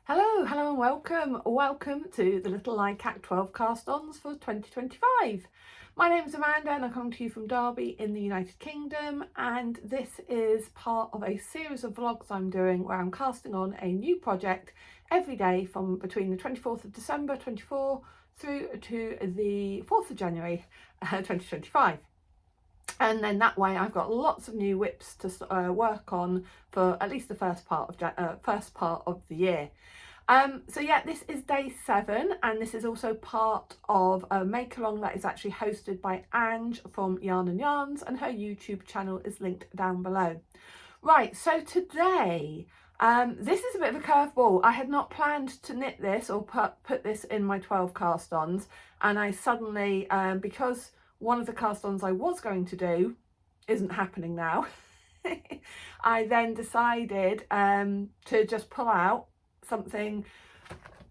Hello and welcome to the little Likac 12 cast-ons for 2025. My name is Amanda and I come to you from Derby in the United Kingdom, and this is part of a series of vlogs I'm doing where I'm casting on a new project every day from between the 24th of December 24 through to the 4th of January 2025. And then that way I've got lots of new whips to work on for at least the first part of the year. So yeah, this is day 7, and this is also part of a make along that is actually hosted by Ange from Yarn and Yarns, and her YouTube channel is linked down below. Right, so today this is a bit of a curveball. I had not planned to knit this or put this in my 12 cast-ons, and I suddenly because one of the cast-ons I was going to do isn't happening now, I then decided to just pull out something,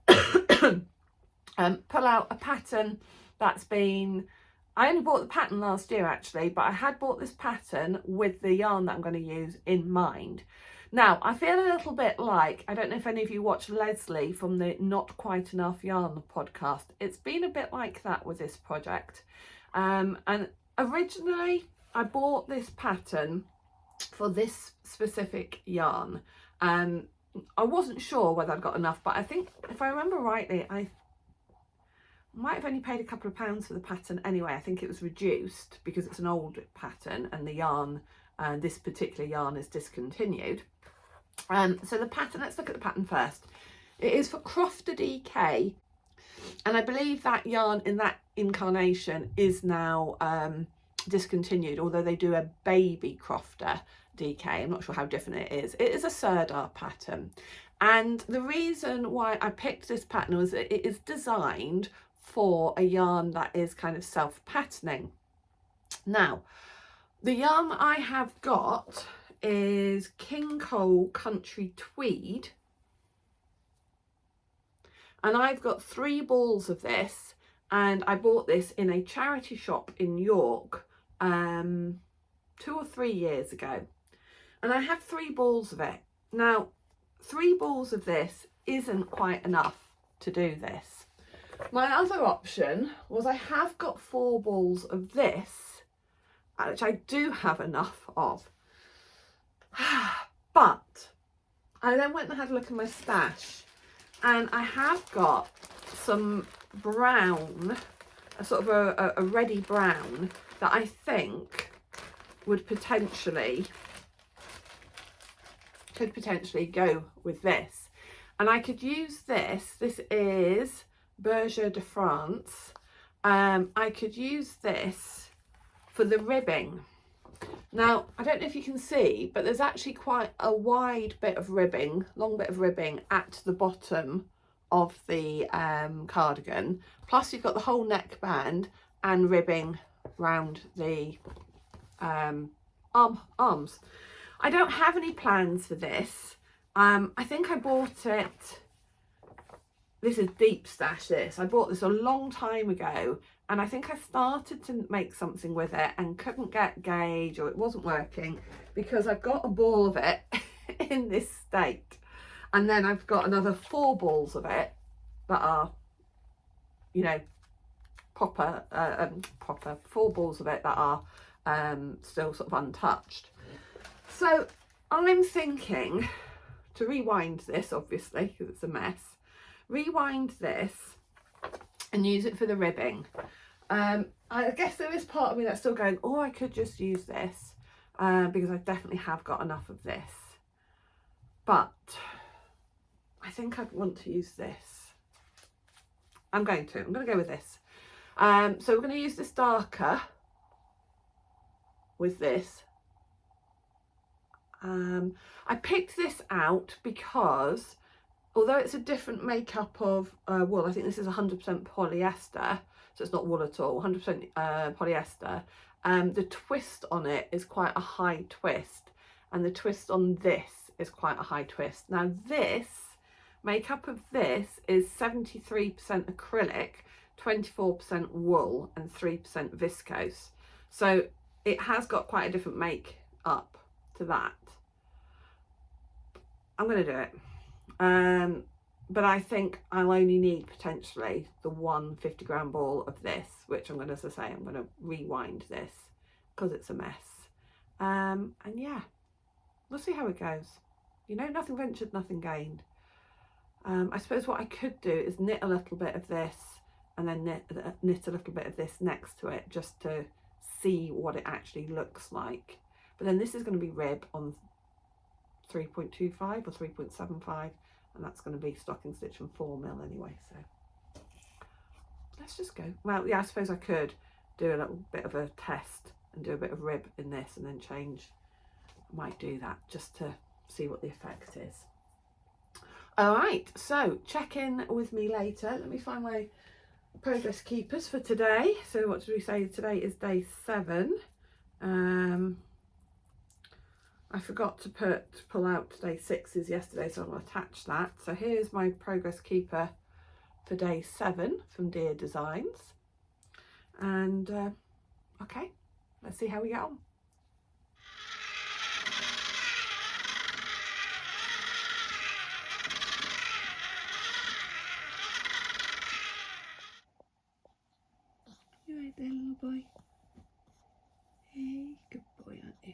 pull out a pattern that's been, I only bought the pattern last year actually, but I had bought this pattern with the yarn that I'm going to use in mind. Now, I feel a little bit like, I don't know if any of you watch Leslie from the Not Quite Enough Yarn podcast. It's been a bit like that with this project. And originally I bought this pattern for this specific yarn. I wasn't sure whether I'd got enough, but I think if I remember rightly, I might have only paid a couple of pounds for the pattern anyway. I think it was reduced because it's an old pattern and the yarn, this particular yarn, is discontinued. So the pattern, let's look at the pattern first. It is for Crofted EK, and I believe that yarn in that incarnation is now discontinued, although they do a baby crofter DK. I'm not sure how different it is. It is a Sirdar pattern, and the reason why I picked this pattern was that it is designed for a yarn that is kind of self-patterning. Now, the yarn I have got is King Cole Country Tweed, and I've got 3 balls of this, and I bought this in a charity shop in York 2 or 3 years ago, and I have 3 balls of it. Now, 3 balls of this isn't quite enough to do this. My other option was I have got 4 balls of this, which I do have enough of, but I then went and had a look at my stash, and I have got some brown, a sort of a reddy brown, that I think would potentially go with this. And I could use this. This is Berger de France. I could use this for the ribbing. Now, I don't know if you can see, but there's actually quite a wide bit of ribbing, long bit of ribbing at the bottom of the cardigan. Plus you've got the whole neckband and ribbing round the arms. I don't have any plans for this. I think I bought it, this is deep stash this. I bought this a long time ago, and I think I started to make something with it and couldn't get gauge, or it wasn't working, because I've got a ball of it in this state, and then I've got another 4 balls of it that are, you know, proper 4 balls of it that are still sort of untouched. So I'm thinking to rewind this, obviously, because it's a mess. Rewind this and use it for the ribbing. I guess there is part of me that's still going, oh, I could just use this because I definitely have got enough of this. But I think I'd want to use this. I'm going to go with this. So we're going to use this darker with this. I picked this out because although it's a different makeup of wool, I think this is 100% polyester, so it's not wool at all, 100% polyester. The twist on it is quite a high twist, and the twist on this is quite a high twist. Now this makeup of this is 73% acrylic, 24% wool and 3% viscose, so it has got quite a different make up to that. I'm going to do it. but I think I'll only need potentially the one 50-gram ball of this, which I'm going to, as I say, I'm going to rewind this because it's a mess. And yeah, we'll see how it goes. You know, nothing ventured, nothing gained. I suppose what I could do is knit a little bit of this and then knit a little bit of this next to it, just to see what it actually looks like. But then this is going to be rib on 3.25 or 3.75, and that's going to be stocking stitch from 4mm anyway, so let's just go. Well, yeah, I suppose I could do a little bit of a test and do a bit of rib in this and then change. I might do that just to see what the effect is. All right, so check in with me later. Let me find my progress keepers for today. So what did we say? Today is day 7. I forgot to pull out day 6's yesterday, so I'll attach that. So here's my progress keeper for day 7 from Dear Designs. And okay, let's see how we get on. You right there, little boy? Hey, good boy, aren't you?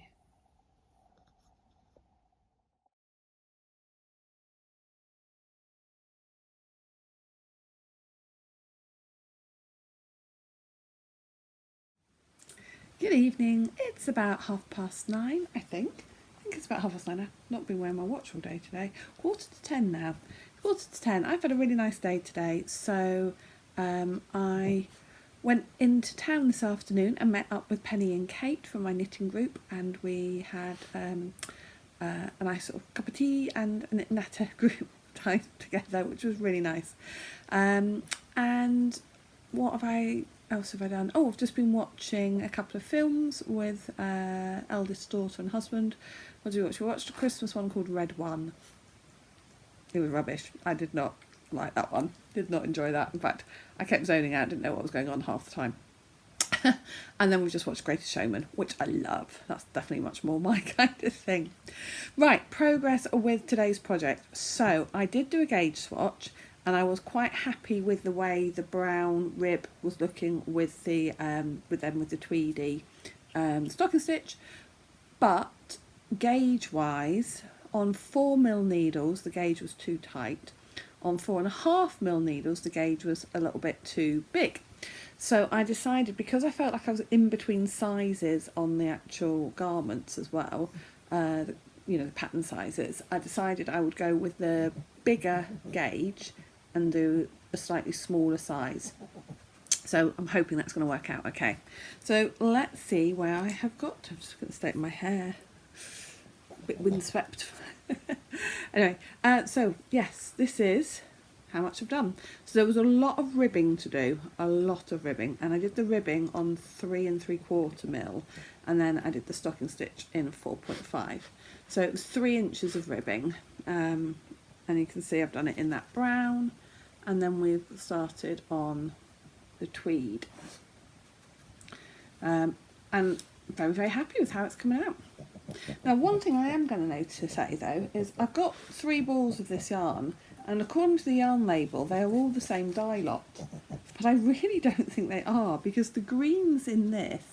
Good evening. It's about 9:30, I think. I think it's about 9:30. I've not been wearing my watch all day today. 9:45 now. 9:45. I've had a really nice day today. So I went into town this afternoon and met up with Penny and Kate from my knitting group, and we had a nice sort of cup of tea and a natter group time together, which was really nice. And what else have I done? Oh, I've just been watching a couple of films with eldest daughter and husband. What did we watch? We watched a Christmas one called Red One. It was rubbish. I did not like that one. Did not enjoy that. In fact, I kept zoning out, didn't know what was going on half the time. And then we just watched Greatest Showman, which I love. That's definitely much more my kind of thing. Right, progress with today's project. So I did do a gauge swatch, and I was quite happy with the way the brown rib was looking with the tweedy stocking stitch. But gauge wise, on 4mm needles the gauge was too tight. On 4.5mm needles the gauge was a little bit too big. So I decided, because I felt like I was in between sizes on the actual garments as well, the pattern sizes, I decided I would go with the bigger gauge and do a slightly smaller size. So I'm hoping that's going to work out okay. So let's see where I have got to. I'm just going to straighten my hair. A bit windswept. Anyway, so yes, this is how much I've done. So there was a lot of ribbing to do, and I did the ribbing on 3 3/4mm, and then I did the stocking stitch in 4.5. So it was 3 inches of ribbing, and you can see I've done it in that brown, and then we've started on the tweed, and very, very happy with how it's coming out. Now, one thing I am going to say though is I've got 3 balls of this yarn, and according to the yarn label they are all the same dye lot, but I really don't think they are, because the greens in this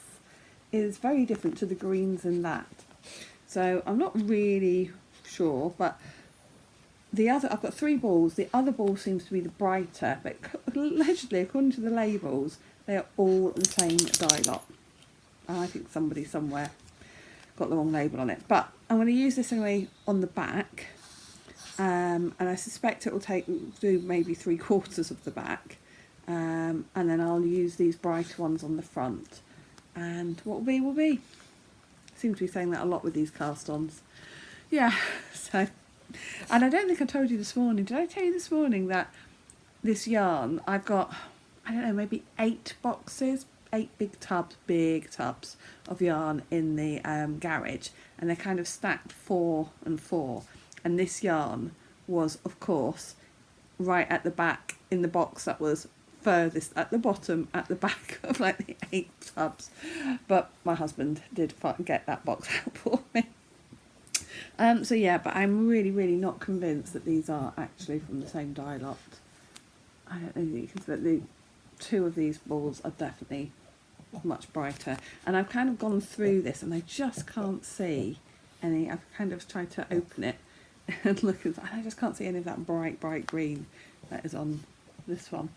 is very different to the greens in that. So I'm not really sure, but I've got 3 balls. The other ball seems to be the brighter, but allegedly, according to the labels, they are all the same dye lot. I think somebody somewhere got the wrong label on it, but I'm going to use this anyway on the back, and I suspect it will do maybe 3/4 of the back, and then I'll use these brighter ones on the front, and what will be. I seem to be saying that a lot with these cast-ons. Yeah, so, and I don't think I told you this morning. Did I tell you this morning that this yarn, I've got, I don't know, maybe 8 boxes, 8 big tubs of yarn in the garage, and they're kind of stacked 4 and 4, and this yarn was, of course, right at the back in the box that was furthest at the bottom at the back of like the 8 tubs, but my husband did get that box out for me. So yeah, but I'm really, really not convinced that these are actually from the same dye lot. I don't know, but the two of these balls are definitely much brighter. And I've kind of gone through this and I just can't see any. I've kind of tried to open it and look at that. I just can't see any of that bright green that is on this one.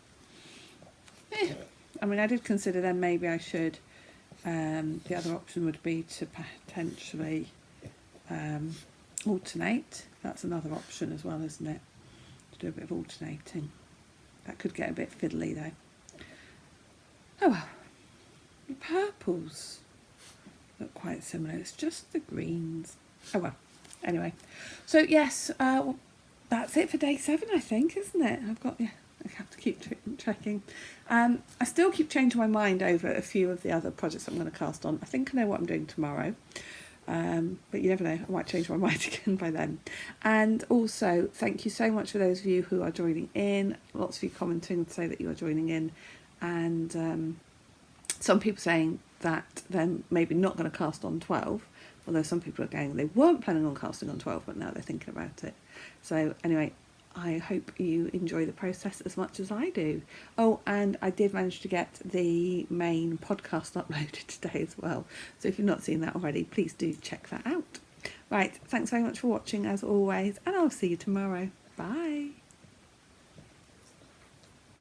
I mean, I did consider then maybe I should, the other option would be to potentially alternate. That's another option as well, isn't it? To do a bit of alternating. That could get a bit fiddly though. Oh well. The purples look quite similar. It's just the greens. Oh well. Anyway. So yes, that's it for day 7, I think, isn't it? I have to keep checking. I still keep changing my mind over a few of the other projects I'm going to cast on. I think I know what I'm doing tomorrow. But you never know, I might change my mind again by then. And also, thank you so much for those of you who are joining in. Lots of you commenting to say that you are joining in. And some people saying that they're maybe not going to cast on 12. Although some people are going, they weren't planning on casting on 12, but now they're thinking about it. So anyway, I hope you enjoy the process as much as I do. Oh, and I did manage to get the main podcast uploaded today as well. So if you've not seen that already, please do check that out. Right, thanks very much for watching as always, and I'll see you tomorrow. Bye.